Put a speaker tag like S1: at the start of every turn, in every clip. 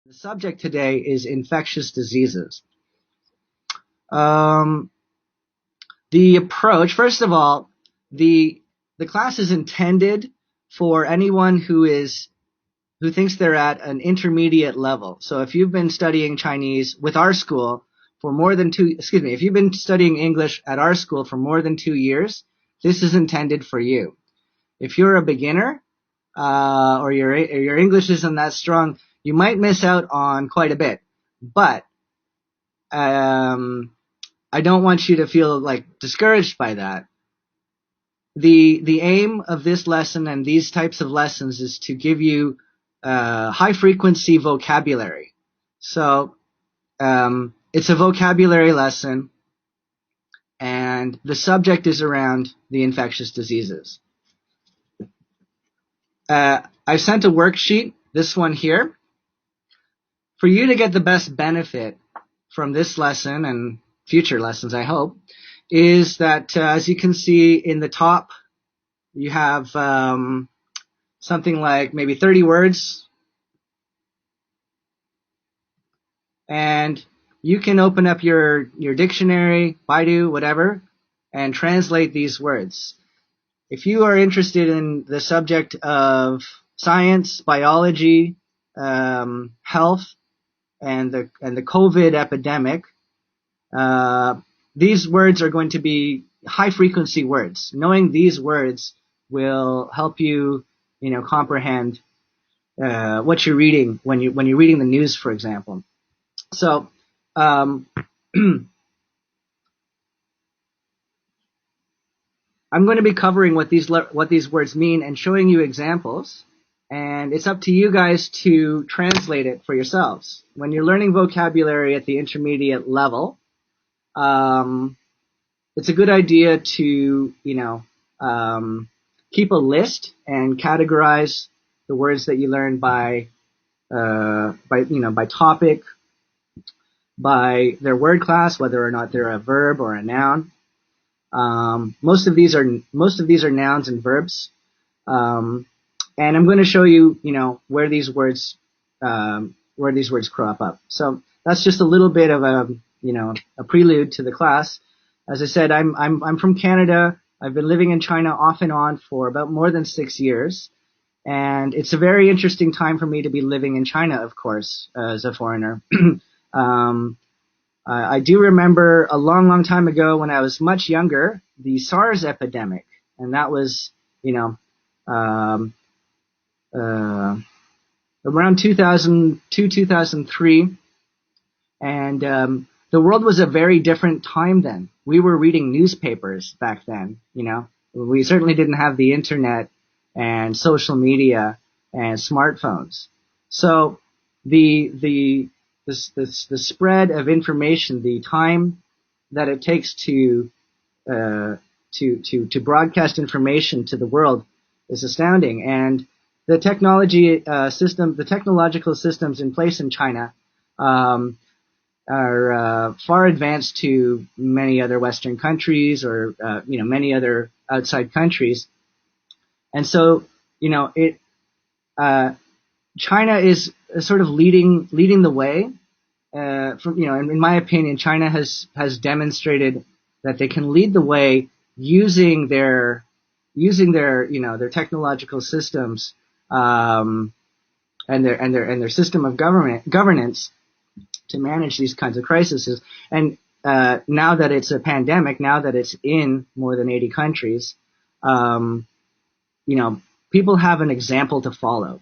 S1: The subject today is infectious diseases. Um, the approach, first of all, the the class is intended for anyone who thinks they're at an intermediate level. So if you've been studying Chinese with our school for more than if you've been studying English at our school for more than 2 years, this is intended for you. If you're a beginner, or your English isn't that strong, you might miss out on quite a bit. But um, I don't want you to feel like discouraged by that. The aim of this lesson and these types of lessons is to give you high frequency vocabulary. So it's a vocabulary lesson, and the subject is around the infectious diseases. I sent a worksheet, this one here, for you to get the best benefit from this lesson and future lessons, I hope, is that as you can see in the top, you have something like maybe 30 words, and you can open up your dictionary, Baidu, whatever, and translate these words. If you are interested in the subject of science, biology, health, and the COVID epidemic, these words are going to be high frequency words. Knowing these words will help you, comprehend what you're reading when you're reading the news, for example. So, I'm going to be covering what these words mean and showing you examples. And it's up to you guys to translate it for yourselves. When you're learning vocabulary at the intermediate level, it's a good idea to, keep a list and categorize the words that you learn by topic, by their word class, whether or not they're a verb or a noun. Most of these are nouns and verbs. And I'm going to show you, where these words crop up. So that's just a little bit of a prelude to the class. As I said, I'm from Canada. I've been living in China off and on for about more than 6 years. And it's a very interesting time for me to be living in China, of course, as a foreigner. I do remember a long, long time ago when I was much younger, the SARS epidemic. And that was, um, around 2002, 2003. And the world was a very different time then. We were reading newspapers back then, We certainly didn't have the internet and social media and smartphones. So the spread of information, the time that it takes to broadcast information to the world is astounding. And the the technological systems in place in China are far advanced to many other Western countries or many other outside countries. And so China is sort of leading the way. In my opinion, China has demonstrated that they can lead the way using their their technological systems, and their system of governance to manage these kinds of crises. And now that it's a pandemic, now that it's in more than 80 countries, people have an example to follow.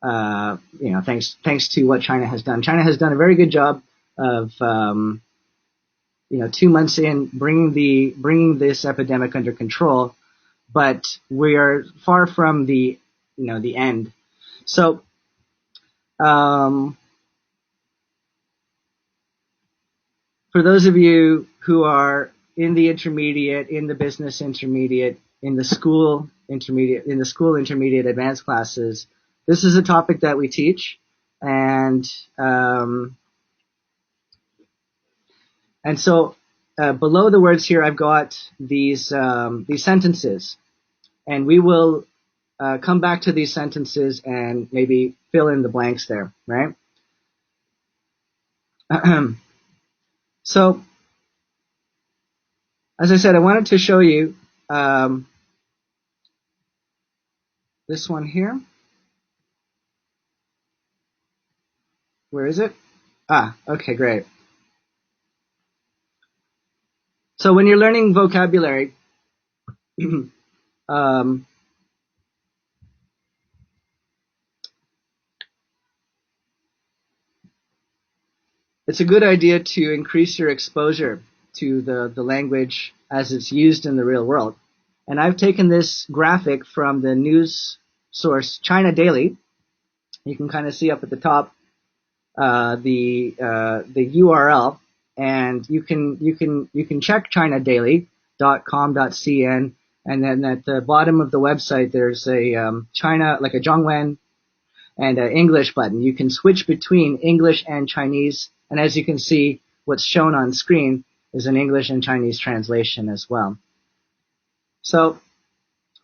S1: Thanks to what China has done. China has done a very good job of, 2 months in bringing this epidemic under control, but we are far from the end. So, for those of you who are in the intermediate, in the business intermediate, in the school intermediate advanced classes, this is a topic that we teach, and so below the words here, I've got these sentences, and we will come back to these sentences and maybe fill in the blanks there, right? So, as I said, I wanted to show you this one here. Where is it? Ah, okay, great. So when you're learning vocabulary, um, it's a good idea to increase your exposure to the language as it's used in the real world. And I've taken this graphic from the news source China Daily. You can kind of see up at the top the URL, and you can check ChinaDaily.com.cn, and then at the bottom of the website there's a China, like a Zhongwen, and an English button. You can switch between English and Chinese, and as you can see, what's shown on screen is an English and Chinese translation as well. So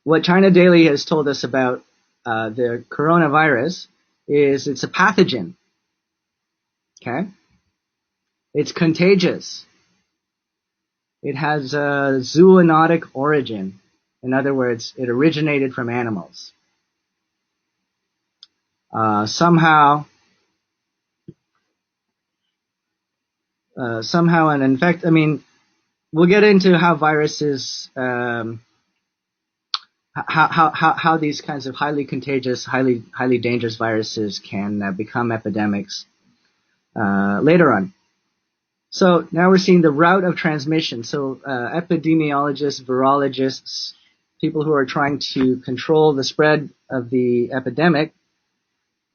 S1: what China Daily has told us about the coronavirus is it's a pathogen. Okay? It's contagious. It has a zoonotic origin. In other words, it originated from animals. Somehow an infect. I mean, we'll get into how viruses, how these kinds of highly contagious, highly dangerous viruses can become epidemics later on. So now we're seeing the route of transmission. So epidemiologists, virologists, people who are trying to control the spread of the epidemic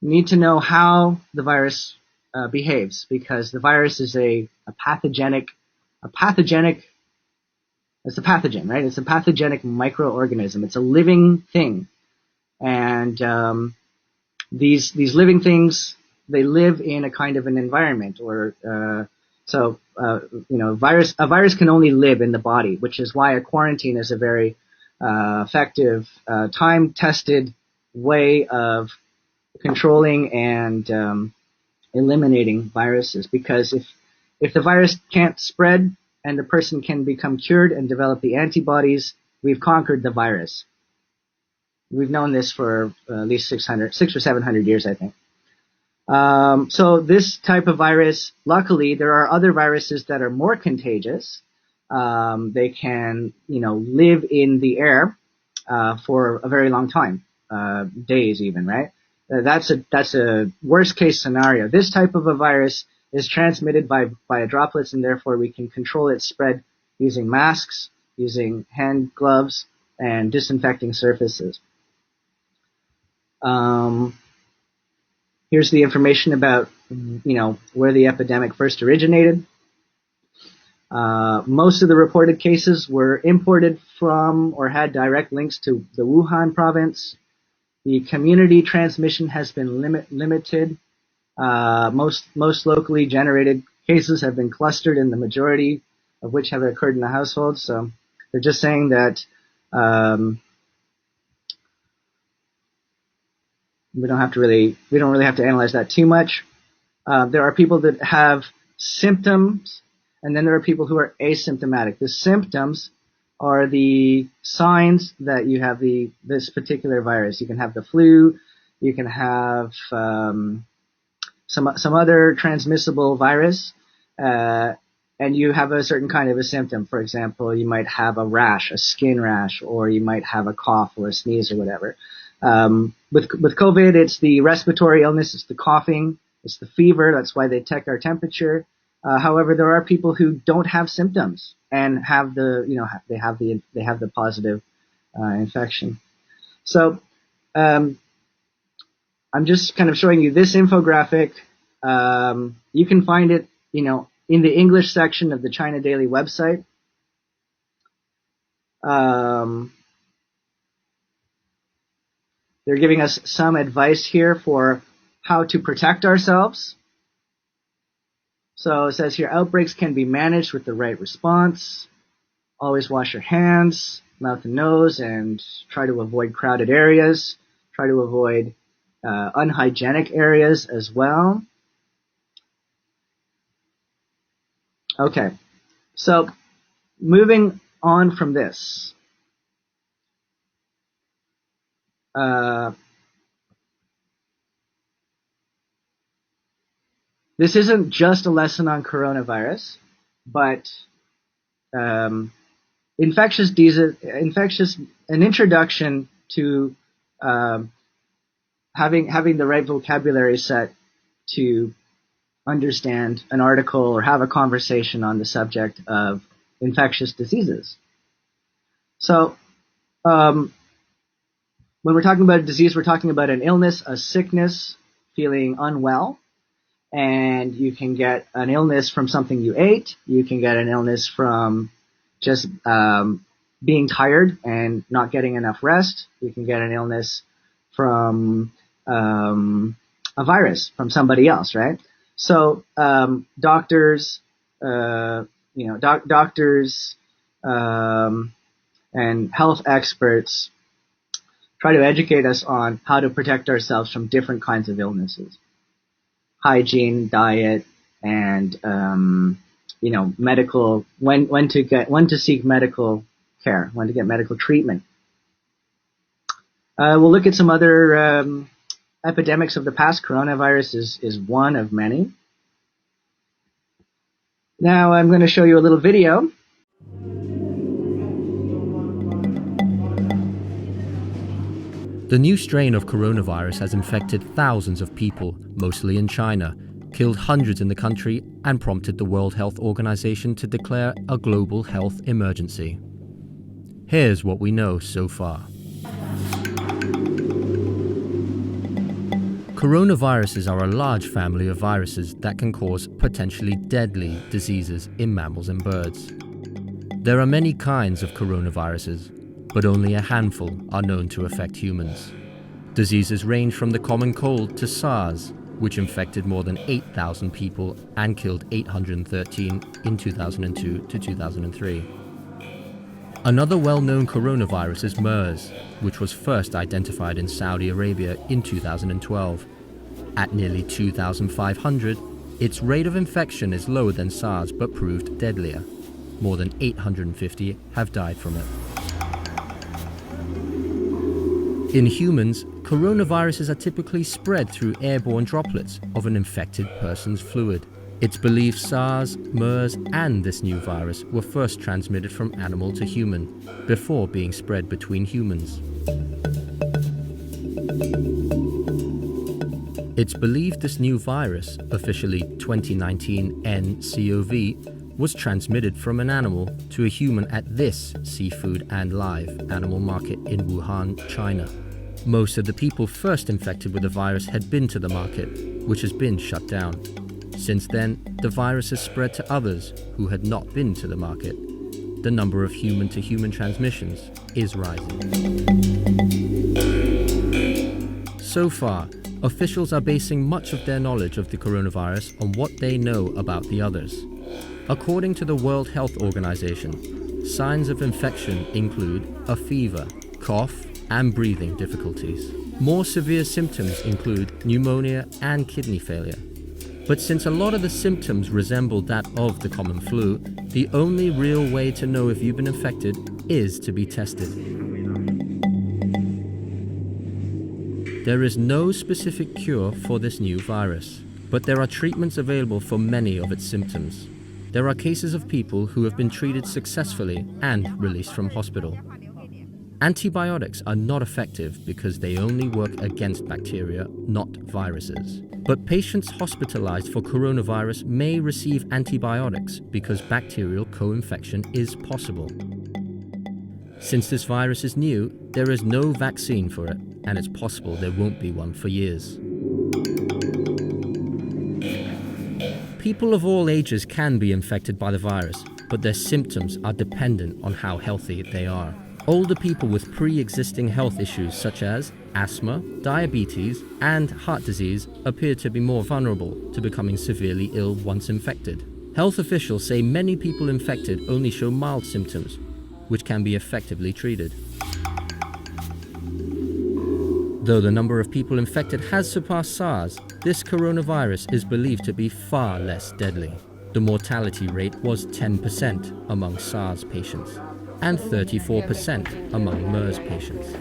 S1: need to know how the virus behaves, because the virus is a pathogenic, it's a pathogen, right? It's a pathogenic microorganism. It's a living thing. And these living things, they live in a kind of an environment, or a virus can only live in the body, which is why a quarantine is a very effective, time-tested way of controlling and eliminating viruses. Because if the virus can't spread and the person can become cured and develop the antibodies, we've conquered the virus. We've known this for at least 600 or 700 years, I think. So this type of virus, luckily, there are other viruses that are more contagious. They can, live in the air for a very long time, days even, right? That's a worst case scenario. This type of a virus is transmitted by droplets, and therefore we can control its spread using masks, using hand gloves, and disinfecting surfaces. Here's the information about, where the epidemic first originated. Most of the reported cases were imported from or had direct links to the Wuhan province. The community transmission has been limited. Most locally generated cases have been clustered, and the majority of which have occurred in the household. So they're just saying that we don't really have to analyze that too much. There are people that have symptoms, and then there are people who are asymptomatic. The symptoms are the signs that you have this particular virus. You can have the flu, you can have some other transmissible virus, and you have a certain kind of a symptom. For example, you might have a rash, a skin rash, or you might have a cough or a sneeze or whatever. With COVID, it's the respiratory illness, it's the coughing, it's the fever. That's why they check our temperature. However, there are people who don't have symptoms and have they have the positive infection. So I'm just kind of showing you this infographic. You can find it, in the English section of the China Daily website. They're giving us some advice here for how to protect ourselves. So it says here, outbreaks can be managed with the right response. Always wash your hands, mouth and nose, and try to avoid crowded areas. Try to avoid unhygienic areas as well. Okay, so moving on from this. This isn't just a lesson on coronavirus, but um, infectious disease, an introduction to um, having the right vocabulary set to understand an article or have a conversation on the subject of infectious diseases. So, when we're talking about a disease, we're talking about an illness, a sickness, feeling unwell. And you can get an illness from something you ate. You can get an illness from just being tired and not getting enough rest. You can get an illness from a virus from somebody else, right? So doctors, doctors and health experts try to educate us on how to protect ourselves from different kinds of illnesses. Hygiene, diet, and medical when to seek medical care, when to get medical treatment. We'll look at some other epidemics of the past. Coronavirus is one of many. Now I'm going to show you a little video.
S2: The new strain of coronavirus has infected thousands of people, mostly in China, killed hundreds in the country, and prompted the World Health Organization to declare a global health emergency. Here's what we know so far. Coronaviruses are a large family of viruses that can cause potentially deadly diseases in mammals and birds. There are many kinds of coronaviruses, but only a handful are known to affect humans. Diseases range from the common cold to SARS, which infected more than 8,000 people and killed 813 in 2002 to 2003. Another well-known coronavirus is MERS, which was first identified in Saudi Arabia in 2012. At nearly 2,500, its rate of infection is lower than SARS but proved deadlier. More than 850 have died from it. In humans, coronaviruses are typically spread through airborne droplets of an infected person's fluid. It's believed SARS, MERS, and this new virus were first transmitted from animal to human, before being spread between humans. It's believed this new virus, officially 2019 nCoV, was transmitted from an animal to a human at this seafood and live animal market in Wuhan, China. Most of the people first infected with the virus had been to the market, which has been shut down. Since then, the virus has spread to others who had not been to the market. The number of human-to-human transmissions is rising. So far, officials are basing much of their knowledge of the coronavirus on what they know about the others. According to the World Health Organization, signs of infection include a fever, cough, and breathing difficulties. More severe symptoms include pneumonia and kidney failure. But since a lot of the symptoms resemble that of the common flu, the only real way to know if you've been infected is to be tested. There is no specific cure for this new virus, but there are treatments available for many of its symptoms. There are cases of people who have been treated successfully and released from hospital. Antibiotics are not effective because they only work against bacteria, not viruses. But patients hospitalized for coronavirus may receive antibiotics because bacterial co-infection is possible. Since this virus is new, there is no vaccine for it, and it's possible there won't be one for years. People of all ages can be infected by the virus, but their symptoms are dependent on how healthy they are. Older people with pre-existing health issues such as asthma, diabetes, and heart disease appear to be more vulnerable to becoming severely ill once infected. Health officials say many people infected only show mild symptoms, which can be effectively treated. Though the number of people infected has surpassed SARS, this coronavirus is believed to be far less deadly. The mortality rate was 10% among SARS patients and 34% among MERS patients.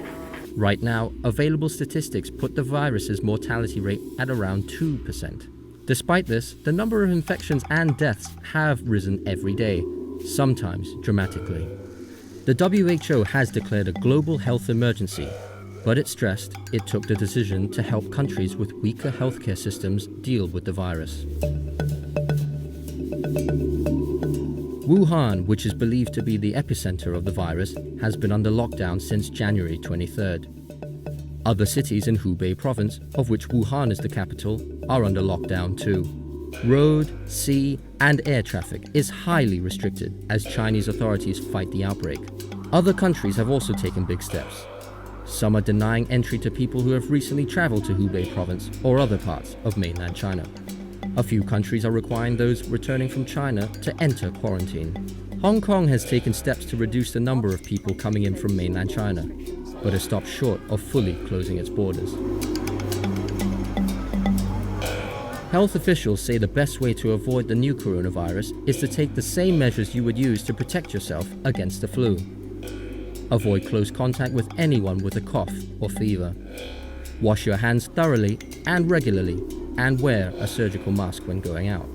S2: Right now, available statistics put the virus's mortality rate at around 2%. Despite this, the number of infections and deaths have risen every day, sometimes dramatically. The WHO has declared a global health emergency, but it stressed it took the decision to help countries with weaker healthcare systems deal with the virus. Wuhan, which is believed to be the epicenter of the virus, has been under lockdown since January 23rd. Other cities in Hubei province, of which Wuhan is the capital, are under lockdown too. Road, sea, and air traffic is highly restricted as Chinese authorities fight the outbreak. Other countries have also taken big steps. Some are denying entry to people who have recently traveled to Hubei province or other parts of mainland China. A few countries are requiring those returning from China to enter quarantine. Hong Kong has taken steps to reduce the number of people coming in from mainland China, but has stopped short of fully closing its borders. Health officials say the best way to avoid the new coronavirus is to take the same measures you would use to protect yourself against the flu. Avoid close contact with anyone with a cough or fever. Wash your hands thoroughly and regularly, and wear a surgical mask when going out.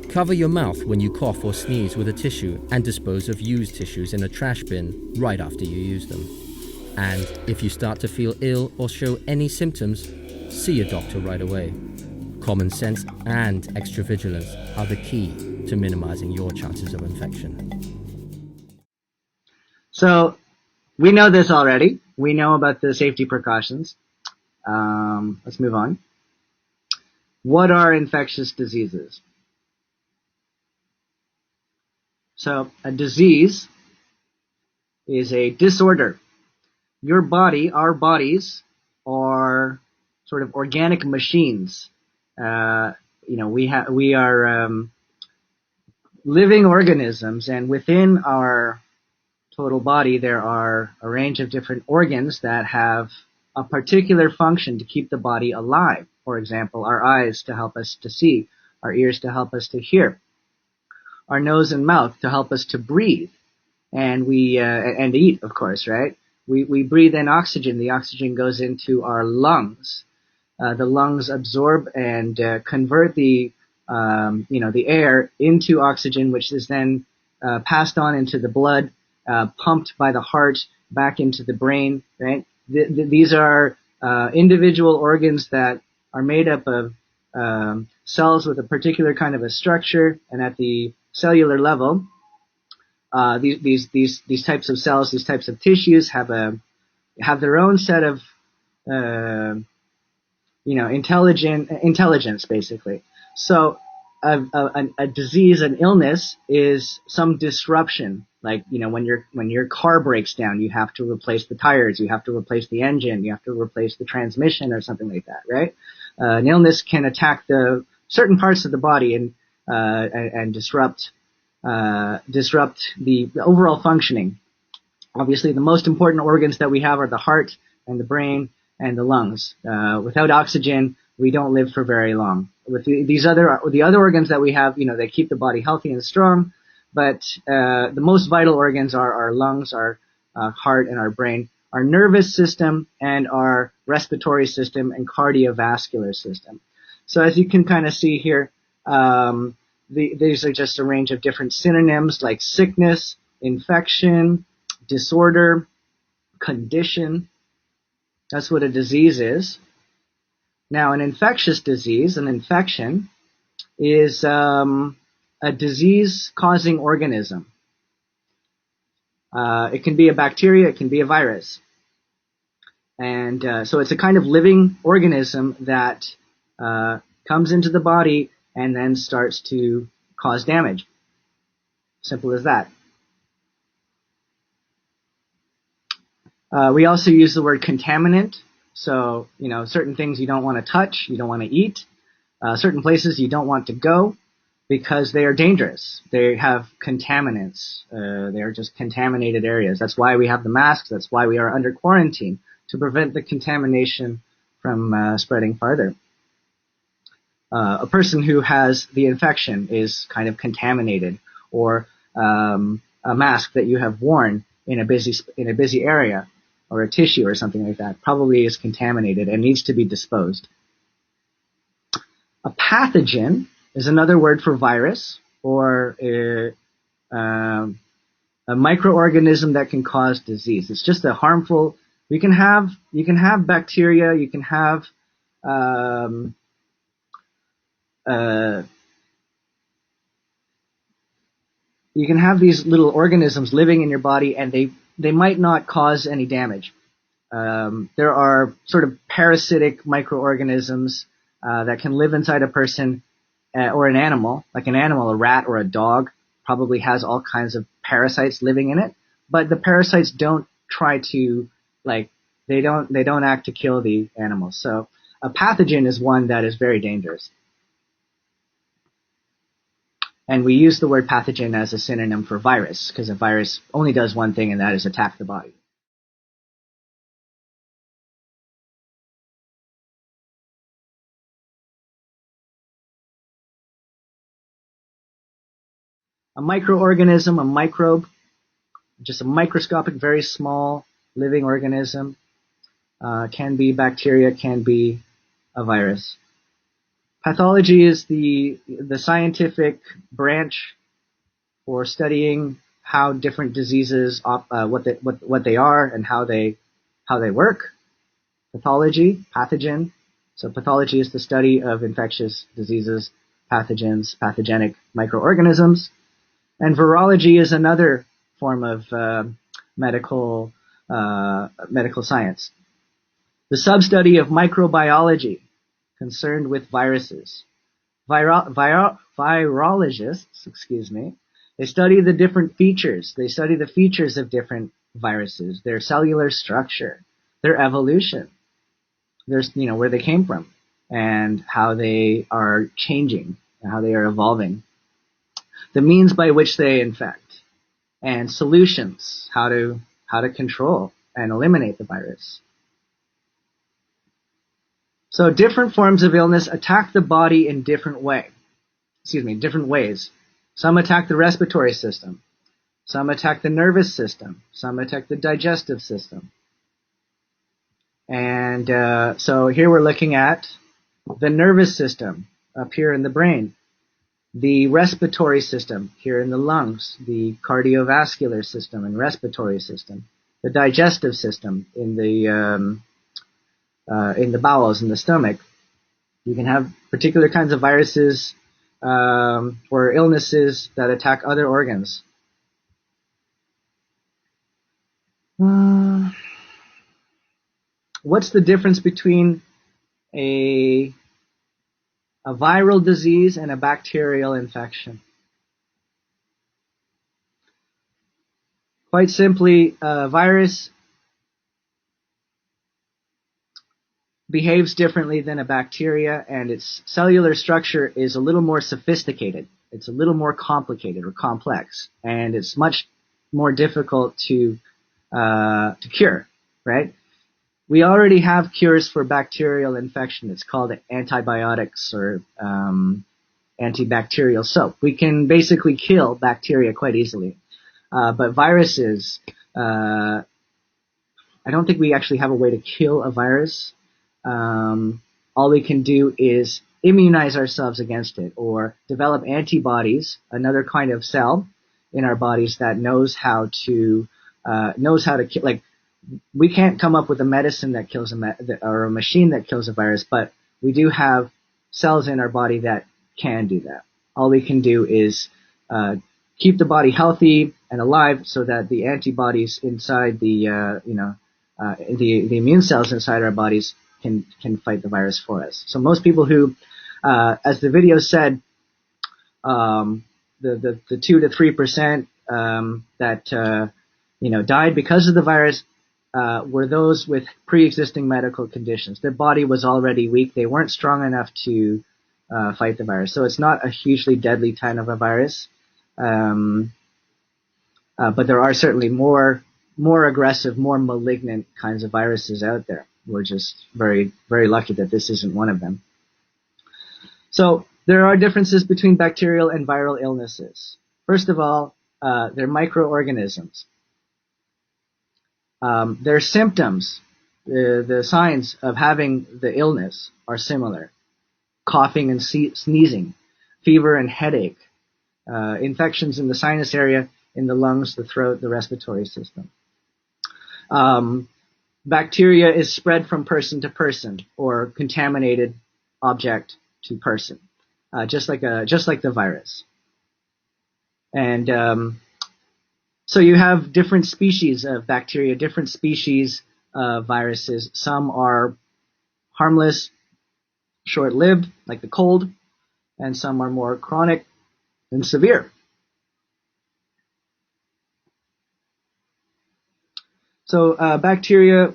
S2: Cover your mouth when you cough or sneeze with a tissue and dispose of used tissues in a trash bin right after you use them. And if you start to feel ill or show any symptoms, see a doctor right away. Common sense and extra vigilance are the key to minimizing your chances of infection.
S1: So we know this already. We know about the safety precautions. Let's move on. What are infectious diseases? So a disease is a disorder. Your body, our bodies, are sort of organic machines. We are living organisms, and within our total body there are a range of different organs that have a particular function to keep the body alive. For example, our eyes to help us to see, our ears to help us to hear, our nose and mouth to help us to breathe, and and eat, of course, right? We breathe in oxygen. The oxygen goes into our lungs. The lungs absorb and convert the air into oxygen, which is then passed on into the blood, pumped by the heart back into the brain. Right? These are individual organs that are made up of cells with a particular kind of a structure, and at the cellular level, these types of cells, these types of tissues have their own set of intelligence, basically. So a disease, an illness, is some disruption. Like, when your car breaks down, you have to replace the tires, you have to replace the engine, you have to replace the transmission or something like that, right? An illness can attack the certain parts of the body and disrupt the overall functioning. Obviously, the most important organs that we have are the heart and the brain and the lungs. Without oxygen, we don't live for very long. With the other organs that we have, they keep the body healthy and strong. But the most vital organs are our lungs, our heart, and our brain, our nervous system, and our respiratory system and cardiovascular system. So as you can kind of see here, these are just a range of different synonyms like sickness, infection, disorder, condition. That's what a disease is. Now, an infectious disease, an infection, is a disease-causing organism. It can be a bacteria, it can be a virus. And so it's a kind of living organism that comes into the body and then starts to cause damage. Simple as that. We also use the word contaminant. So, certain things you don't want to touch, you don't want to eat. Certain places you don't want to go because they are dangerous. They have contaminants. They are just contaminated areas. That's why we have the masks. That's why we are under quarantine, to prevent the contamination from spreading farther. a person who has the infection is kind of contaminated, or a mask that you have worn in a busy area, or a tissue or something like that, probably is contaminated and needs to be disposed. A pathogen is another word for virus, or a microorganism that can cause disease. It's just a harmful. You can have bacteria. You can have these little organisms living in your body, and they might not cause any damage. There are sort of parasitic microorganisms that can live inside a person or an animal, like an animal, a rat or a dog, probably has all kinds of parasites living in it. But the parasites don't try to, they don't act to kill the animals. So a pathogen is one that is very dangerous. And we use the word pathogen as a synonym for virus, because a virus only does one thing, and that is attack the body. A microorganism, a microbe, just a microscopic, very small living organism, can be bacteria, can be a virus. Pathology is the scientific branch for studying how different diseases, what they are and how they work. Pathology, pathogen. So pathology is the study of infectious diseases, pathogens, pathogenic microorganisms. And virology is another form of medical science. The sub-study of microbiology, concerned with viruses. Virologists, they study the different features. They study the features of different viruses, their cellular structure, their evolution, where they came from, and how they are changing, and how they are evolving. The means by which they infect, and solutions, how to control and eliminate the virus. So different forms of illness attack the body in different ways. Some attack the respiratory system. Some attack the nervous system. Some attack the digestive system. And so here we're looking at the nervous system up here in the brain, the respiratory system here in the lungs, the cardiovascular system and respiratory system, the digestive system in the bowels, in the stomach. You can have particular kinds of viruses or illnesses that attack other organs. What's the difference between a viral disease and a bacterial infection? Quite simply, a virus behaves differently than a bacteria, and its cellular structure is a little more sophisticated. It's a little more complicated or complex, and it's much more difficult to cure, right? We already have cures for bacterial infection. It's called antibiotics or antibacterial soap. We can basically kill bacteria quite easily. But viruses, I don't think we actually have a way to kill a virus. All we can do is immunize ourselves against it, or develop antibodies, another kind of cell in our bodies that knows how to kill. Like, we can't come up with a medicine that kills or a machine that kills a virus, but we do have cells in our body that can do that. All we can do is keep the body healthy and alive, so that the antibodies inside the immune cells inside our bodies can fight the virus for us. So most people who, as the video said, the 2 to 3% that died because of the virus were those with pre-existing medical conditions. Their body was already weak; they weren't strong enough to fight the virus. So it's not a hugely deadly kind of a virus, but there are certainly more aggressive, more malignant kinds of viruses out there. We're just very, very lucky that this isn't one of them. So there are differences between bacterial and viral illnesses. First of all, they're microorganisms. Their symptoms, the signs of having the illness are similar. Coughing and sneezing, fever and headache, infections in the sinus area, in the lungs, the throat, the respiratory system. Bacteria is spread from person to person or contaminated object to person, just like the virus. And so you have different species of bacteria, different species of viruses. Some are harmless, short-lived, like the cold, and some are more chronic and severe. So bacteria,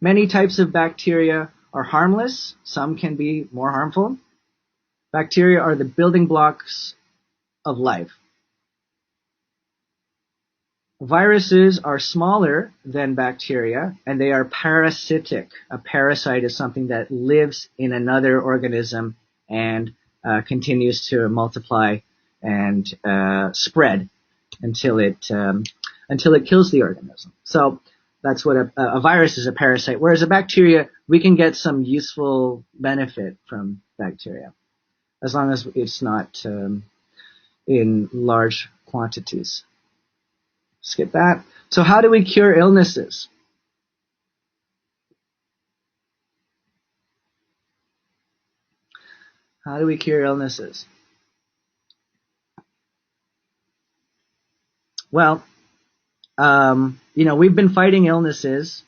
S1: many types of bacteria are harmless. Some can be more harmful. Bacteria are the building blocks of life. Viruses are smaller than bacteria, and they are parasitic. A parasite is something that lives in another organism and continues to multiply and spread until it kills the organism. So that's what a virus is, a parasite. Whereas a bacteria, we can get some useful benefit from bacteria, as long as it's not in large quantities. Skip that. So how do we cure illnesses? How do we cure illnesses? Well, we've been fighting illnesses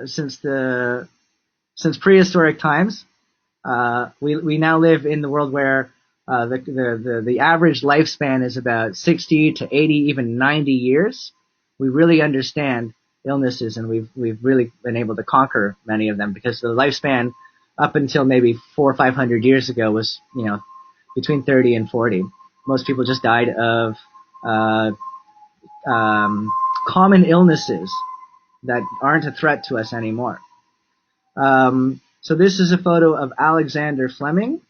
S1: since prehistoric times. We now live in the world where the average lifespan is about 60 to 80, even 90 years. We really understand illnesses, and we've really been able to conquer many of them, because the lifespan up until maybe 400 or 500 years ago was, between 30 and 40. Most people just died of common illnesses that aren't a threat to us anymore. So this is a photo of Alexander Fleming.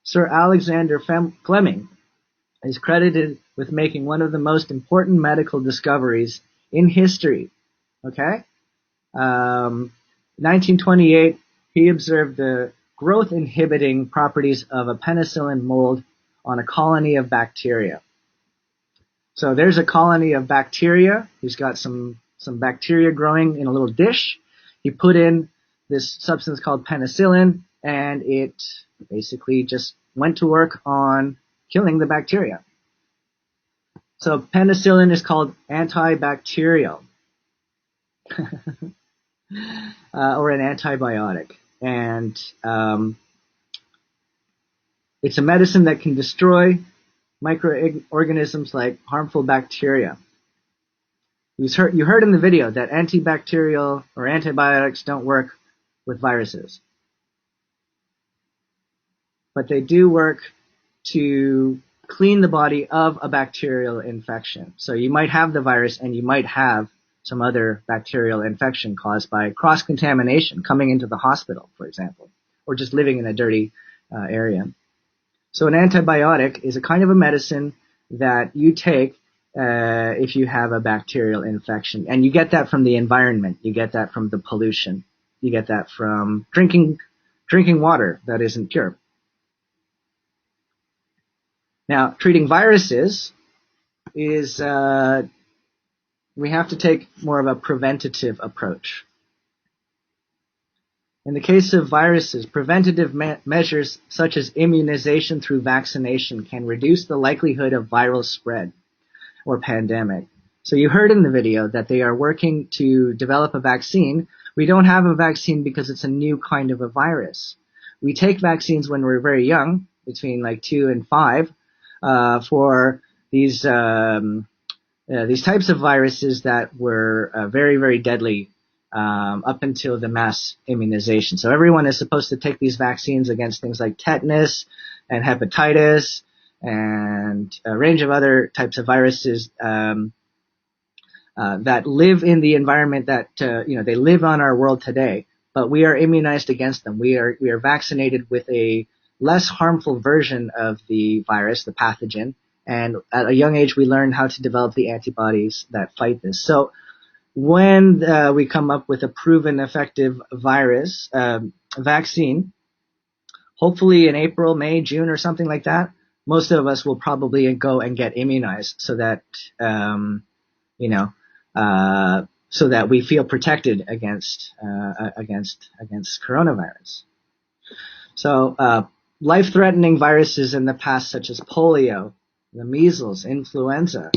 S1: Sir Alexander Fleming is credited with making one of the most important medical discoveries in history. Okay? 1928, he observed the growth-inhibiting properties of a penicillin mold on a colony of bacteria. So there's a colony of bacteria. He's got some bacteria growing in a little dish. He put in this substance called penicillin, and it basically just went to work on killing the bacteria. So penicillin is called antibacterial or an antibiotic. And it's a medicine that can destroy microorganisms like harmful bacteria. You heard in the video that antibacterial or antibiotics don't work with viruses. But they do work to clean the body of a bacterial infection. So you might have the virus, and you might have some other bacterial infection caused by cross-contamination coming into the hospital, for example, or just living in a dirty area. So an antibiotic is a kind of a medicine that you take if you have a bacterial infection. And you get that from the environment. You get that from the pollution. You get that from drinking water that isn't pure. Now, treating viruses is, we have to take more of a preventative approach. In the case of viruses, preventative measures such as immunization through vaccination can reduce the likelihood of viral spread or pandemic. So you heard in the video that they are working to develop a vaccine. We don't have a vaccine because it's a new kind of a virus. We take vaccines when we're very young, between like 2 and 5, for these types of viruses that were very, very deadly up until the mass immunization. So everyone is supposed to take these vaccines against things like tetanus and hepatitis and a range of other types of viruses that live in the environment that they live on our world today. but we are immunized against them. We are vaccinated with a less harmful version of the virus, the pathogen, and at a young age we learn how to develop the antibodies that fight this. So when we come up with a proven effective virus vaccine, hopefully in April, May, June, or something like that, most of us will probably go and get immunized so that so that we feel protected against coronavirus. So life-threatening viruses in the past, such as polio, the measles, influenza.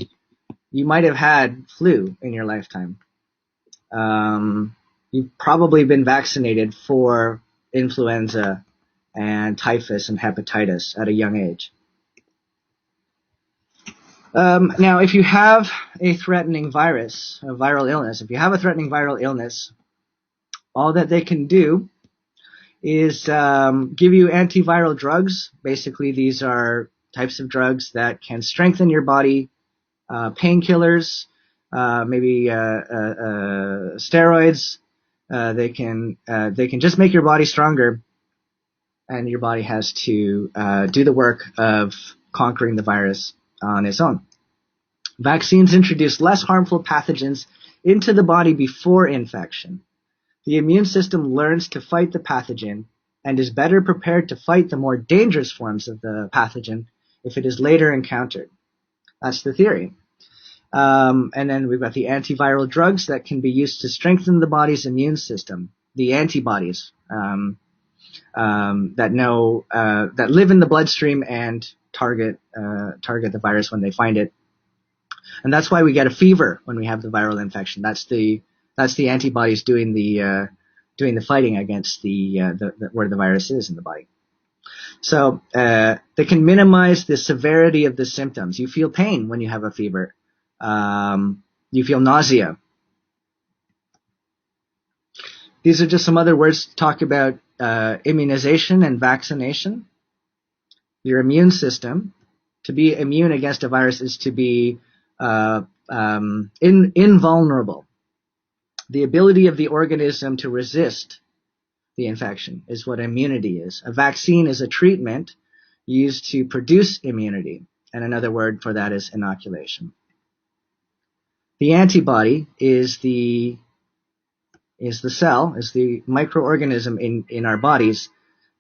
S1: You might have had flu in your lifetime. You've probably been vaccinated for influenza and typhus and hepatitis at a young age. Now, if you have a threatening virus, a viral illness, all that they can do is give you antiviral drugs. Basically, these are types of drugs that can strengthen your body, painkillers, maybe steroids. They can just make your body stronger, and your body has to do the work of conquering the virus on its own. Vaccines introduce less harmful pathogens into the body before infection. The immune system learns to fight the pathogen and is better prepared to fight the more dangerous forms of the pathogen if it is later encountered. That's the theory. And then we've got the antiviral drugs that can be used to strengthen the body's immune system. The antibodies that live in the bloodstream and target the virus when they find it. And that's why we get a fever when we have the viral infection. That's the antibodies doing the fighting against where the virus is in the body. So they can minimize the severity of the symptoms. You feel pain when you have a fever. You feel nausea. These are just some other words to talk about immunization and vaccination. Your immune system. To be immune against a virus is to be invulnerable. The ability of the organism to resist the infection is what immunity is. A vaccine is a treatment used to produce immunity, and another word for that is inoculation. The antibody is the cell, is the microorganism in our bodies,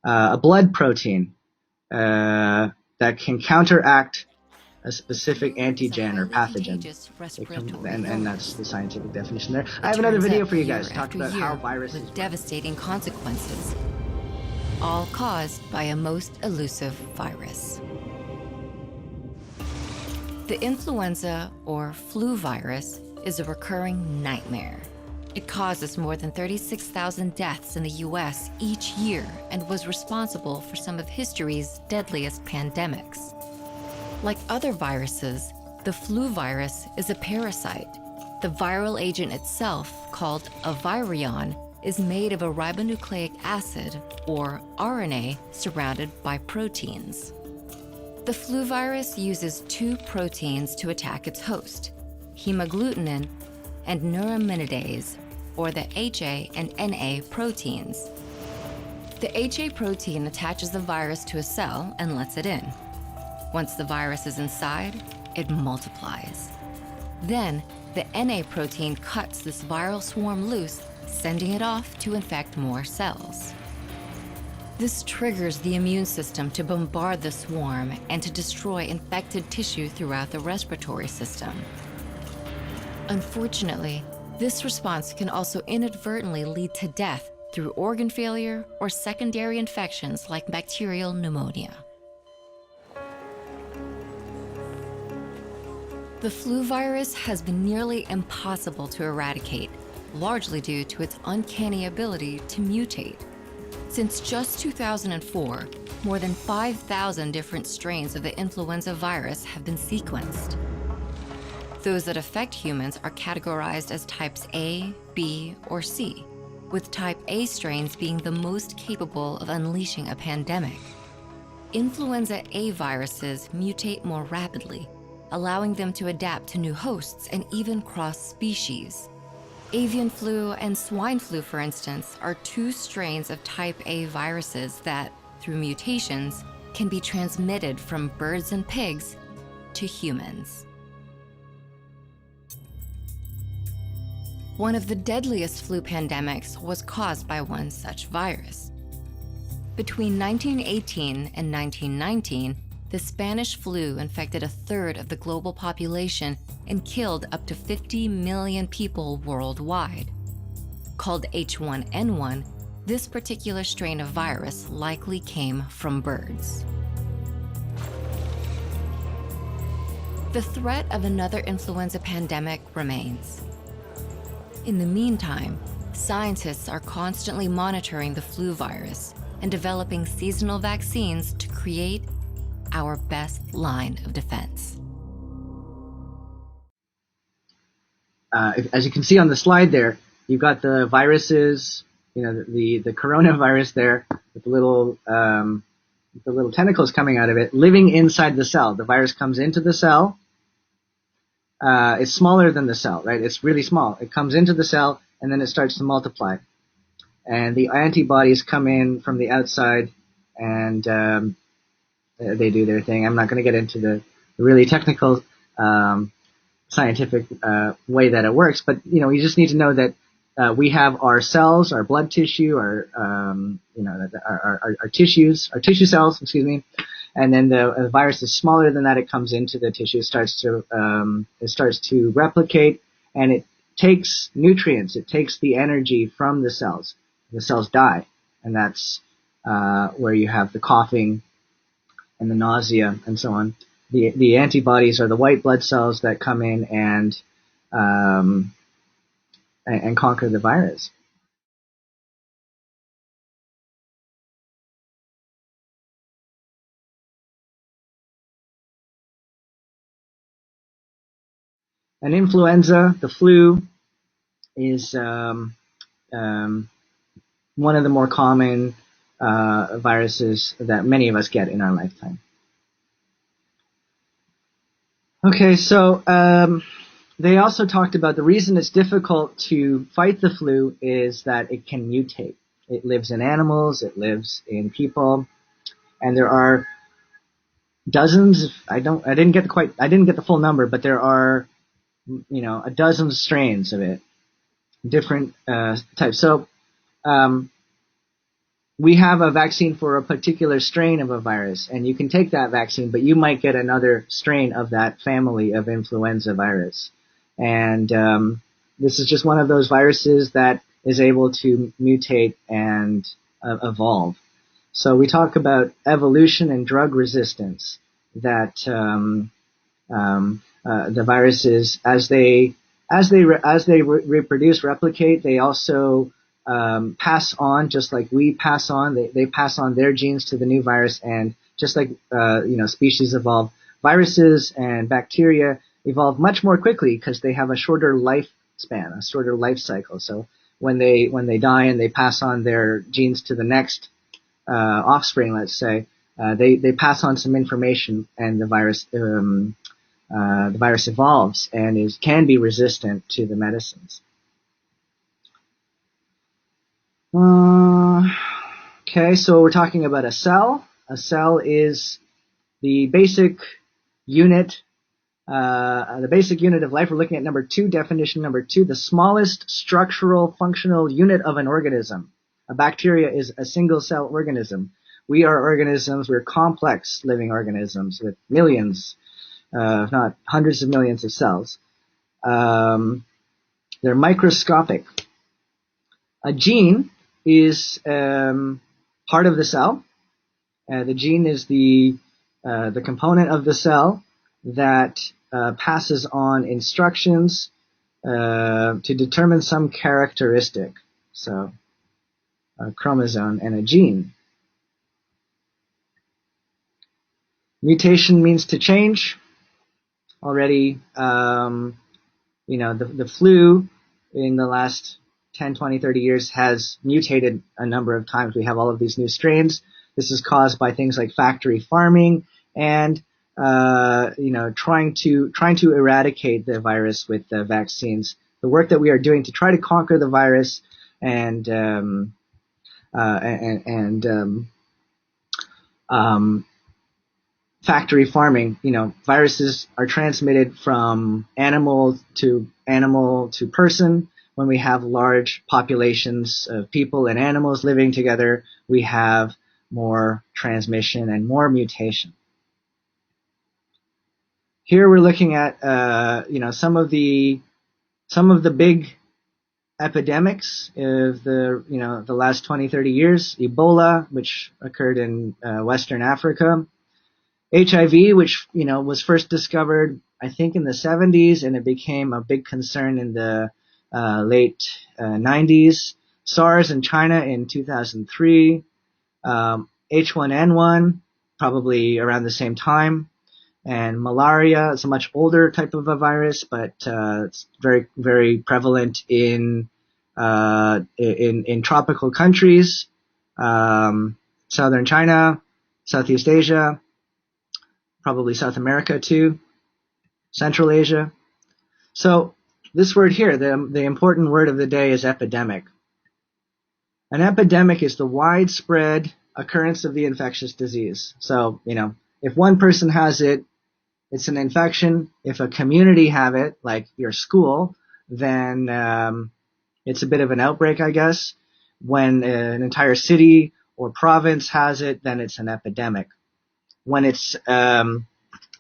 S1: a blood protein that can counteract a specific antigen or pathogen. And that's the scientific definition there. I have another video for you guys to talk about how viruses
S3: with devastating consequences, all caused by a most elusive virus. The influenza or flu virus is a recurring nightmare. It causes more than 36,000 deaths in the US each year and was responsible for some of history's deadliest pandemics. Like other viruses, the flu virus is a parasite. The viral agent itself, called a virion, is made of a ribonucleic acid, or RNA, surrounded by proteins. The flu virus uses two proteins to attack its host, hemagglutinin and neuraminidase, or the HA and NA proteins. The HA protein attaches the virus to a cell and lets it in. Once the virus is inside, it multiplies. Then, the NA protein cuts this viral swarm loose, sending it off to infect more cells. This triggers the immune system to bombard the swarm and to destroy infected tissue throughout the respiratory system. Unfortunately, this response can also inadvertently lead to death through organ failure or secondary infections like bacterial pneumonia. The flu virus has been nearly impossible to eradicate, largely due to its uncanny ability to mutate. Since just 2004, more than 5,000 different strains of the influenza virus have been sequenced. Those that affect humans are categorized as types A, B, or C, with type A strains being the most capable of unleashing a pandemic. Influenza A viruses mutate more rapidly, allowing them to adapt to new hosts and even cross species. Avian flu and swine flu, for instance, are two strains of type A viruses that, through mutations, can be transmitted from birds and pigs to humans. One of the deadliest flu pandemics was caused by one such virus. Between 1918 and 1919, the Spanish flu infected a third of the global population and killed up to 50 million people worldwide. Called H1N1, this particular strain of virus likely came from birds. The threat of another influenza pandemic remains. In the meantime, scientists are constantly monitoring the flu virus and developing seasonal vaccines to create our best line of defense.
S1: As you can see on the slide there, you've got the viruses, the coronavirus there with the little tentacles coming out of it, living inside the cell. The virus comes into the cell. It's smaller than the cell, right? It's really small. It comes into the cell and then it starts to multiply. And the antibodies come in from the outside and they do their thing. I'm not going to get into the really technical scientific way that it works, but you just need to know that we have our cells, our blood tissue, our tissues, our tissue cells, excuse me, and then the virus is smaller than that. It comes into the tissue, it starts to replicate, and it takes nutrients. It takes the energy from the cells. The cells die, and that's where you have the coughing and the nausea and so on. The antibodies are the white blood cells that come in and conquer the virus. An influenza, the flu, is one of the more common viruses that many of us get in our lifetime. Okay, so they also talked about the reason it's difficult to fight the flu is that it can mutate. It lives in animals, it lives in people, and there are dozens. I didn't get the full number, but there are a dozen strains of it, different types. So we have a vaccine for a particular strain of a virus, and you can take that vaccine, but you might get another strain of that family of influenza virus. And this is just one of those viruses that is able to mutate and evolve. So we talk about evolution and drug resistance, that the viruses, as they reproduce, replicate, they also pass on, just like we pass on. They pass on their genes to the new virus, and just like species evolve, viruses and bacteria evolve much more quickly because they have a shorter lifespan, a shorter life cycle. So when they die and they pass on their genes to the next offspring, let's say, they pass on some information, and the virus evolves and can be resistant to the medicines. Okay, so we're talking about a cell. A cell is the basic unit of life. We're looking at definition number two, the smallest structural functional unit of an organism. A bacteria is a single cell organism. We are organisms. We're complex living organisms with millions, if not hundreds of millions of cells. They're microscopic. A gene is part of the cell. The gene is the component of the cell that passes on instructions to determine some characteristic. So a chromosome and a gene. Mutation means to change. Already, the flu in the last 10, 20, 30 years has mutated a number of times. We have all of these new strains. This is caused by things like factory farming and trying to eradicate the virus with the vaccines the work that we are doing to try to conquer the virus and factory farming. Viruses are transmitted from animal to person. When we have large populations of people and animals living together, we have more transmission and more mutation. Here we're looking at some of the big epidemics of the last 20, 30 years. Ebola, which occurred in Western Africa. HIV, which was first discovered, I think, in the 70s, and it became a big concern in the late 90s. SARS in China in 2003. H1N1, probably around the same time. And malaria is a much older type of a virus, but it's very, very prevalent in tropical countries, southern China, Southeast Asia, probably South America too, Central Asia. So this word here, the important word of the day, is epidemic. An epidemic is the widespread occurrence of the infectious disease. So, if one person has it, it's an infection. If a community have it, like your school, then it's a bit of an outbreak, I guess. When an entire city or province has it, then it's an epidemic. When it's and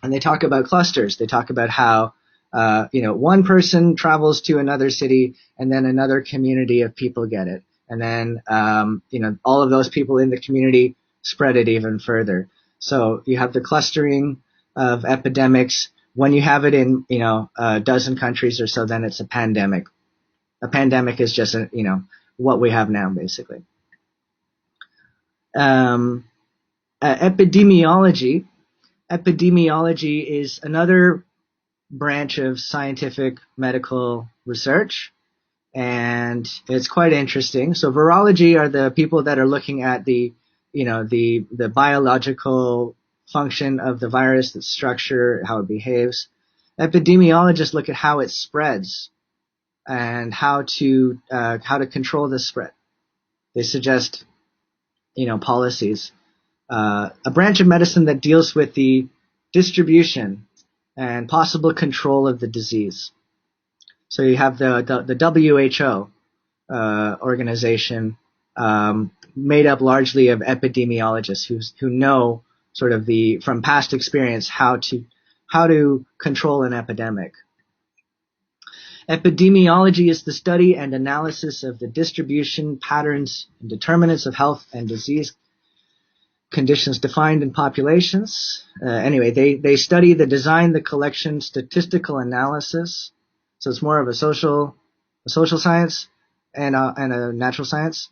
S1: they talk about clusters. They talk about how one person travels to another city, and then another community of people get it, and then all of those people in the community spread it even further. So you have the clustering of epidemics. When you have it in a dozen countries or so, then it's a pandemic. A pandemic is just what we have now, basically. Epidemiology. Epidemiology is another branch of scientific medical research, and it's quite interesting. So virology are the people that are looking at the biological function of the virus, its structure, how it behaves. Epidemiologists look at how it spreads and how to control the spread. They suggest policies. A branch of medicine that deals with the distribution and possible control of the disease. So you have the WHO organization made up largely of epidemiologists who know sort of from past experience how to control an epidemic. Epidemiology is the study and analysis of the distribution, patterns, and determinants of health and disease conditions defined in populations. Anyway, they study the design, the collection, statistical analysis. So it's more of a social science and a natural science.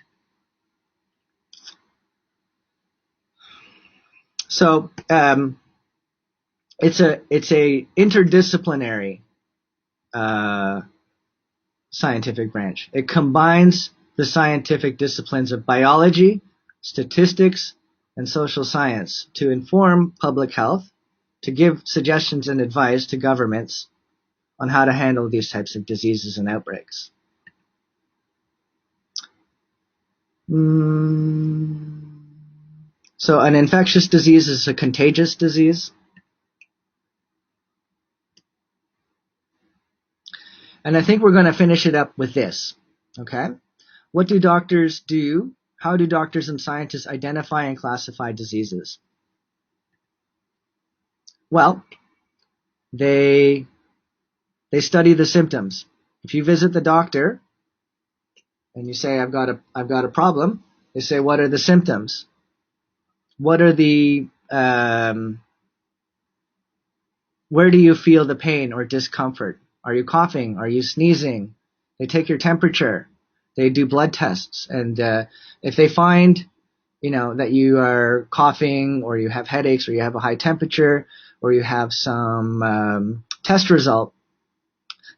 S1: So it's a interdisciplinary scientific branch. It combines the scientific disciplines of biology, statistics, and social science to inform public health, to give suggestions and advice to governments on how to handle these types of diseases and outbreaks. So an infectious disease is a contagious disease. And I think we're going to finish it up with this. Okay? What do doctors do? How do doctors and scientists identify and classify diseases? Well, they study the symptoms. If you visit the doctor and you say, I've got a problem, they say, what are the symptoms? What are the where do you feel the pain or discomfort? Are you coughing? Are you sneezing? They take your temperature. They do blood tests, and if they find, that you are coughing, or you have headaches, or you have a high temperature, or you have some test result,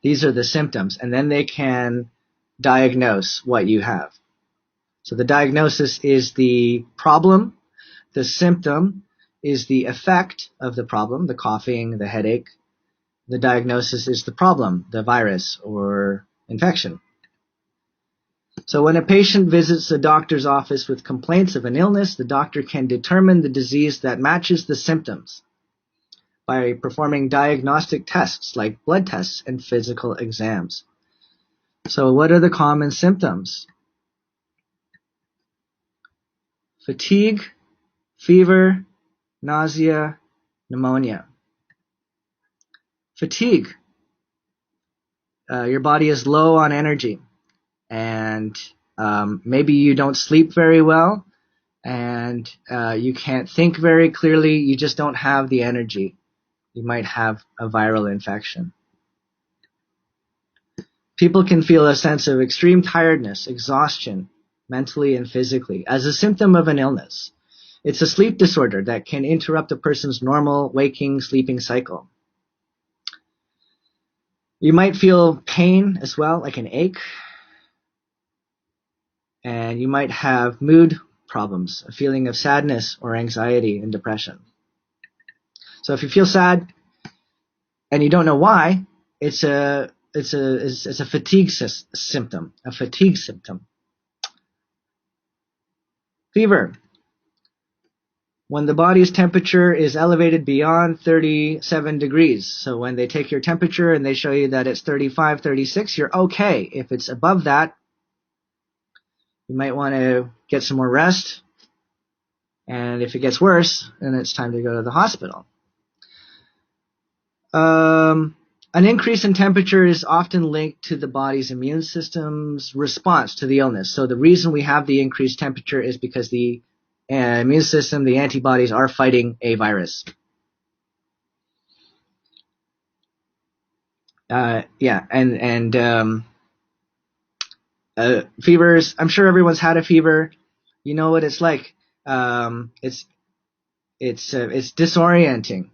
S1: these are the symptoms, and then they can diagnose what you have. So the diagnosis is the problem. The symptom is the effect of the problem, the coughing, the headache. The diagnosis is the problem, the virus or infection. So when a patient visits the doctor's office with complaints of an illness, the doctor can determine the disease that matches the symptoms by performing diagnostic tests like blood tests and physical exams. So what are the common symptoms? Fatigue, fever, nausea, pneumonia. Fatigue. Your body is low on energy, and maybe you don't sleep very well, and you can't think very clearly. You just don't have the energy. You might have a viral infection. People can feel a sense of extreme tiredness, exhaustion, mentally and physically, as a symptom of an illness. It's a sleep disorder that can interrupt a person's normal waking, sleeping cycle. You might feel pain as well, like an ache. And you might have mood problems, a feeling of sadness or anxiety and depression. So if you feel sad and you don't know why, it's a fatigue symptom, a fatigue symptom. Fever. When the body's temperature is elevated beyond 37 degrees. So when they take your temperature and they show you that it's 35, 36, you're okay. If it's above that, you might want to get some more rest. And if it gets worse, then it's time to go to the hospital. An increase in temperature is often linked to the body's immune system's response to the illness. So the reason we have the increased temperature is because the immune system, the antibodies, are fighting a virus. Fevers. I'm sure everyone's had a fever. You know what it's like. It's disorienting.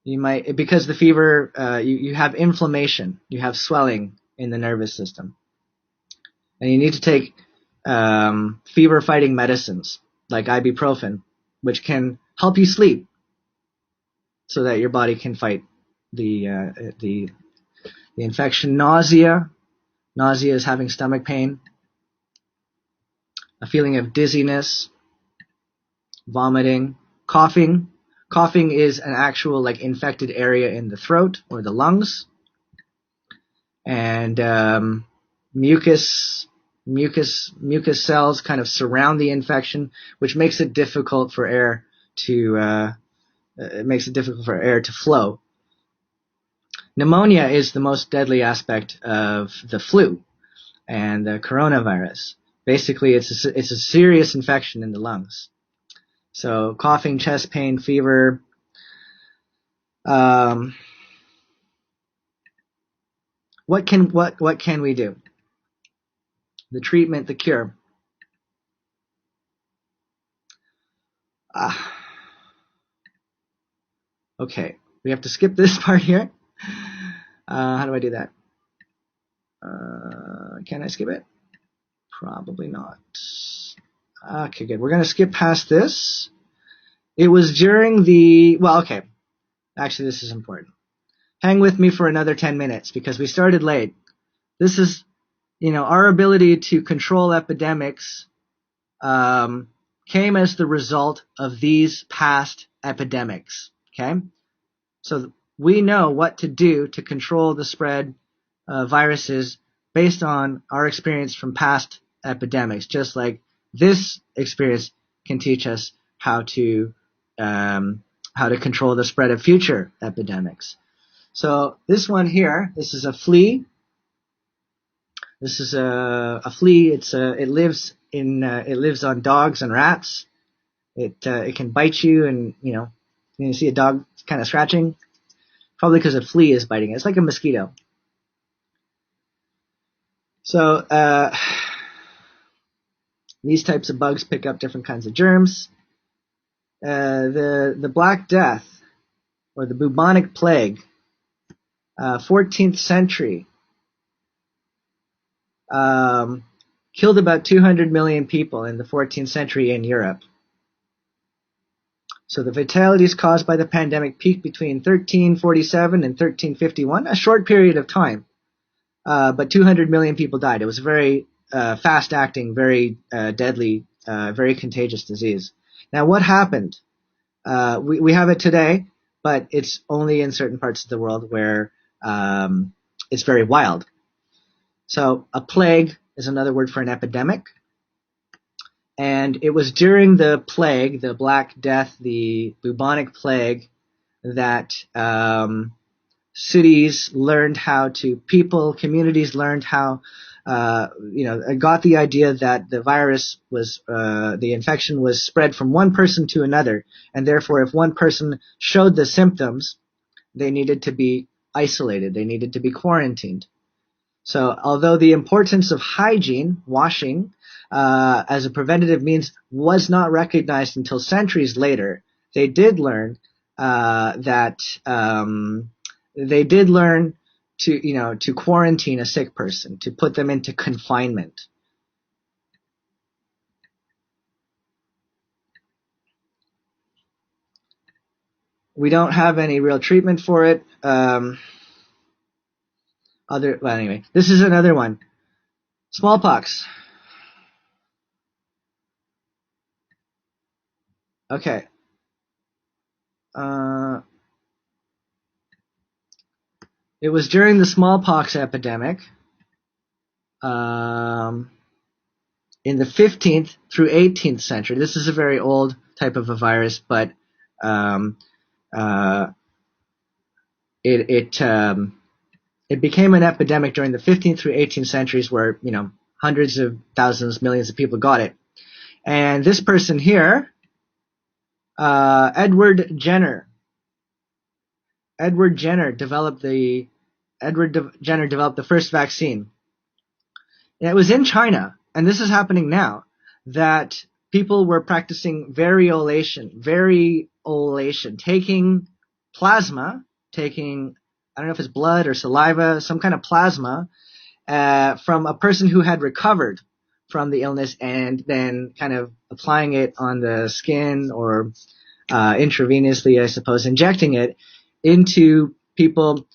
S1: You might, because the fever, you have inflammation, you have swelling in the nervous system, and you need to take fever-fighting medicines like ibuprofen, which can help you sleep, so that your body can fight the infection. Nausea is having stomach pain, a feeling of dizziness, vomiting, coughing. Coughing is an actual infected area in the throat or the lungs, and mucus cells kind of surround the infection, which makes it difficult for air to flow. Pneumonia is the most deadly aspect of the flu and the coronavirus. Basically, it's a serious infection in the lungs. So coughing, chest pain, fever. What can we do? The treatment, the cure. Okay, we have to skip this part here. How do I do that? Can I skip it? Probably not. Okay, good. We're going to skip past this. It was during okay. Actually, this is important. Hang with me for another 10 minutes because we started late. This is, our ability to control epidemics came as the result of these past epidemics. Okay? So we know what to do to control the spread of viruses based on our experience from past epidemics, just like this experience can teach us how to control the spread of future epidemics. So this one here, this is a flea. This is a flea. It lives on dogs and rats. It can bite you, and you see a dog kind of scratching, probably because a flea is biting it. It's like a mosquito. So these types of bugs pick up different kinds of germs. The Black Death or the bubonic plague, 14th century, killed about 200 million people in the 14th century in Europe. So the fatalities caused by the pandemic peaked between 1347 and 1351, a short period of time. but 200 million people died. It was a very fast-acting, very deadly, very contagious disease. Now, what happened? We have it today, but it's only in certain parts of the world where it's very wild. So a plague is another word for an epidemic. And it was during the plague, the Black Death, the bubonic plague, that cities learned how to, communities learned how, got the idea that the virus was, the infection was spread from one person to another. And therefore, if one person showed the symptoms, they needed to be isolated. They needed to be quarantined. So although the importance of hygiene, washing, as a preventative means was not recognized until centuries later, they did learn to quarantine a sick person, to put them into confinement. We don't have any real treatment for it. Anyway, this is another one. Smallpox. Okay. It was during the smallpox epidemic in the 15th through 18th century. This is a very old type of a virus, but it became an epidemic during the 15th through 18th centuries, where hundreds of thousands, millions of people got it. And this person here, Edward Jenner developed the first vaccine. And it was in China, and this is happening now, that people were practicing variolation, taking plasma, I don't know if it's blood or saliva, some kind of plasma, from a person who had recovered from the illness, and then kind of applying it on the skin or intravenously, I suppose, injecting it into people.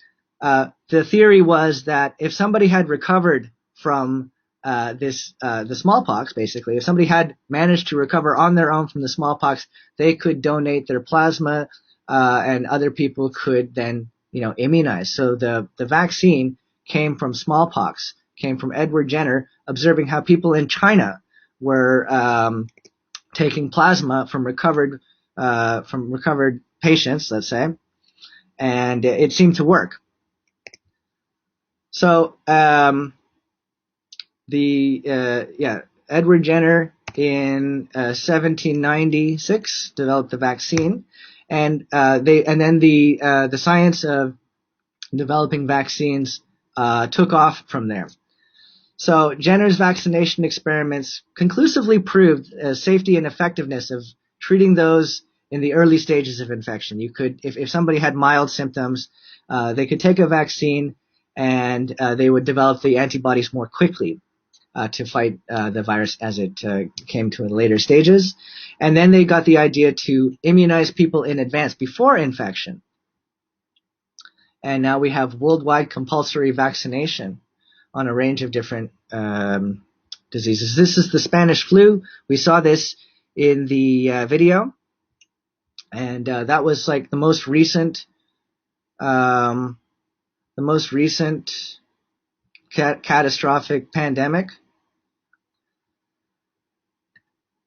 S1: The theory was that if somebody had recovered from the smallpox, basically, if somebody had managed to recover on their own from the smallpox, they could donate their plasma, and other people could then, immunize. So the vaccine came from smallpox, came from Edward Jenner observing how people in China were taking plasma from recovered patients, let's say, and it seemed to work. So Edward Jenner in 1796 developed the vaccine, and then the science of developing vaccines took off from there. So Jenner's vaccination experiments conclusively proved safety and effectiveness of treating those in the early stages of infection. You could, if somebody had mild symptoms, they could take a vaccine, and they would develop the antibodies more quickly to fight the virus as it came to later stages. And then they got the idea to immunize people in advance before infection. And now we have worldwide compulsory vaccination on a range of different diseases. This is the Spanish flu. We saw this in the video, and that was like the most recent catastrophic pandemic.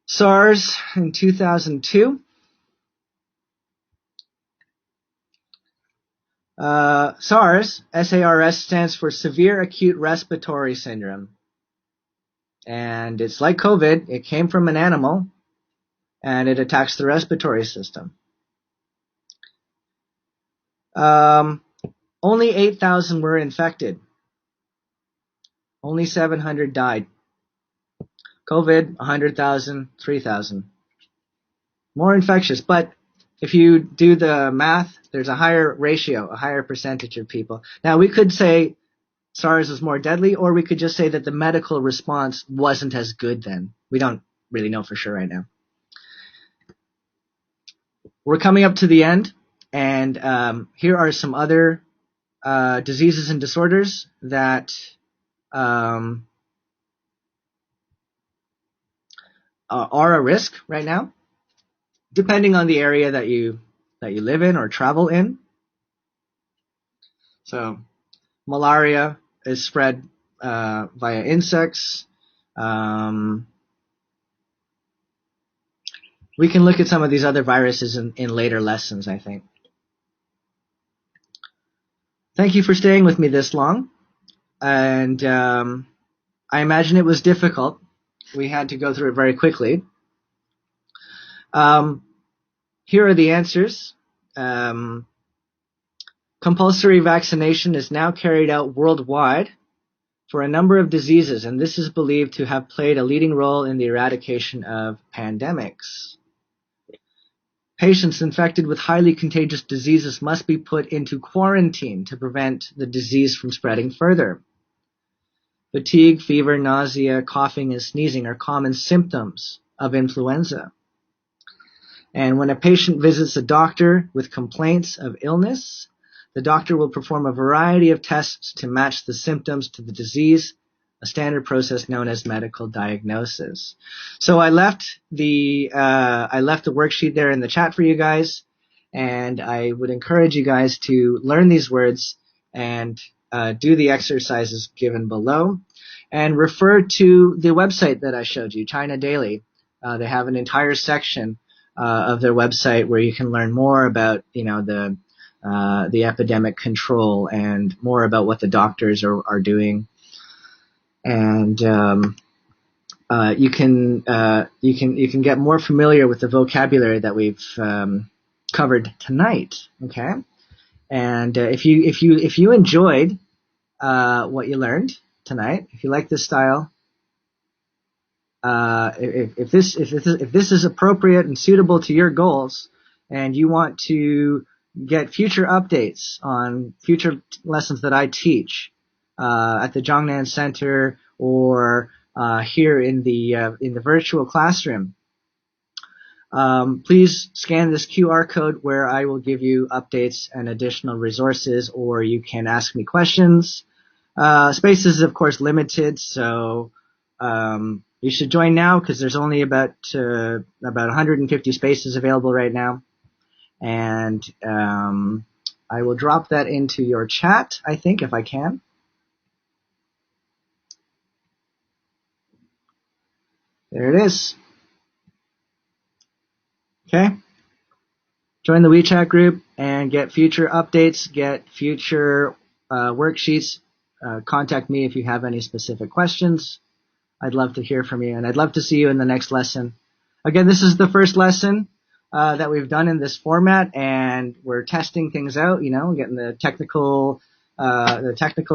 S1: SARS in 2002. SARS, S-A-R-S, stands for Severe Acute Respiratory Syndrome. And it's like COVID. It came from an animal, and it attacks the respiratory system. Only 8,000 were infected. Only 700 died. COVID, 100,000, 3,000. More infectious, but if you do the math, there's a higher ratio, a higher percentage of people. Now, we could say SARS was more deadly, or we could just say that the medical response wasn't as good then. We don't really know for sure right now. We're coming up to the end, and here are some other diseases and disorders that are a risk right now, depending on the area that you live in or travel in. So malaria is spread via insects. We can look at some of these other viruses in later lessons, I think. Thank you for staying with me this long. And I imagine it was difficult. We had to go through it very quickly. Here are the answers. Compulsory vaccination is now carried out worldwide for a number of diseases, and this is believed to have played a leading role in the eradication of pandemics. Patients infected with highly contagious diseases must be put into quarantine to prevent the disease from spreading further. Fatigue, fever, nausea, coughing, and sneezing are common symptoms of influenza. And when a patient visits a doctor with complaints of illness, the doctor will perform a variety of tests to match the symptoms to the disease, a standard process known as medical diagnosis. So I left the worksheet there in the chat for you guys, and I would encourage you guys to learn these words and do the exercises given below, and refer to the website that I showed you, China Daily. They have an entire section of their website where you can learn more about, the epidemic control and more about what the doctors are doing. And you can get more familiar with the vocabulary that we've covered tonight. Okay, and if you enjoyed what you learned tonight, if you like this style, if this is appropriate and suitable to your goals, and you want to get future updates on future lessons that I teach at the Zhongnan Center or here in the virtual classroom, please scan this QR code where I will give you updates and additional resources, or you can ask me questions. Space is of course limited, so you should join now because there's only about 150 spaces available right now, and I will drop that into your chat, I think, if I can. There it is. Okay. Join the WeChat group and get future updates, get future worksheets. Contact me if you have any specific questions. I'd love to hear from you, and I'd love to see you in the next lesson. Again, this is the first lesson that we've done in this format, and we're testing things out, getting the technical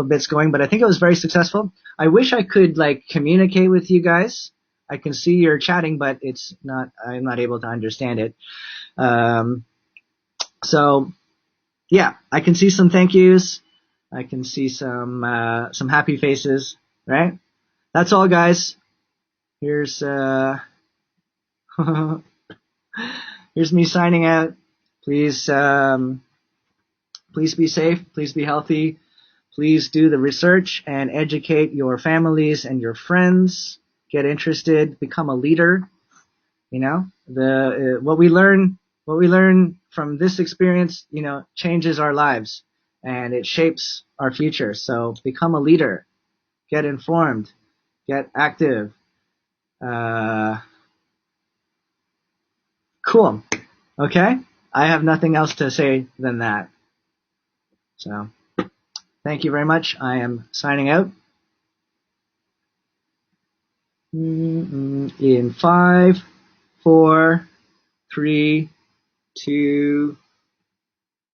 S1: bits going, but I think it was very successful. I wish I could communicate with you guys. I can see you're chatting, but I'm not able to understand it. So yeah, I can see some thank yous. I can see some happy faces, right? That's all, guys. Here's here's me signing out. Please be safe. Please be healthy. Please do the research and educate your families and your friends. Get interested. Become a leader. What we learn from this experience, changes our lives and it shapes our future. So become a leader. Get informed. Get active. Cool. Okay. I have nothing else to say than that. So thank you very much. I am signing out. In 5, 4, 3, 2,